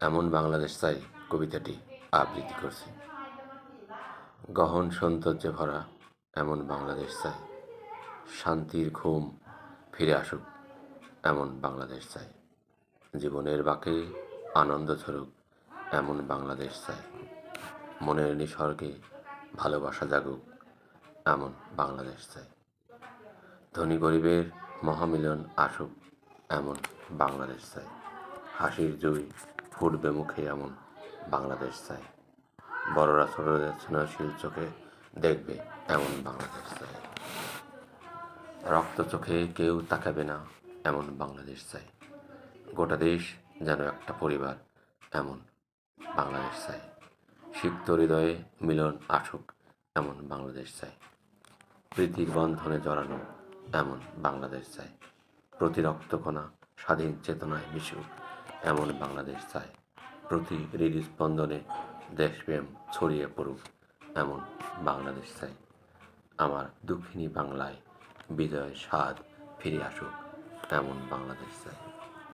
এমন বাংলাদেশ চাই কবিতাটি আবৃত্তি করছি। গহন সৌন্দর্যে ভরা এমন বাংলাদেশ চাই, শান্তির ঘুম ফিরে আসুক এমন বাংলাদেশ চাই, জীবনের বাঁকে আনন্দ ঝরুক এমন বাংলাদেশ চাই, মনের নিসর্গে ভালোবাসা জাগুক এমন বাংলাদেশ চাই, ধনী গরিবের মহামিলন আসুক এমন বাংলাদেশ চাই, হাসির জুই ফুটবে মুখে এমন বাংলাদেশ চাই, বড়রা ছোটদের স্নেহশীল চোখে দেখবে এমন বাংলাদেশ চাই, রক্ত চোখে কেউ তাকাবে না এমন বাংলাদেশ চাই, গোটা দেশ যেন একটা পরিবার এমন বাংলাদেশ চাই, সিক্ত হৃদয়ে মিলন আসুক এমন বাংলাদেশ চাই, প্রীতির বন্ধনে জড়ানো এমন বাংলাদেশ চাই, প্রতি রক্তকণা স্বাধীন চেতনায় মিশুক এমন বাংলাদেশ চাই, প্রতি হৃদস্পন্দনে দেশপ্রেম ছড়িয়ে পড়ুক এমন বাংলাদেশ চাই, আমার দুঃখিনী বাংলায় বিজয়ের স্বাদ ফিরে আসুক এমন বাংলাদেশ চাই।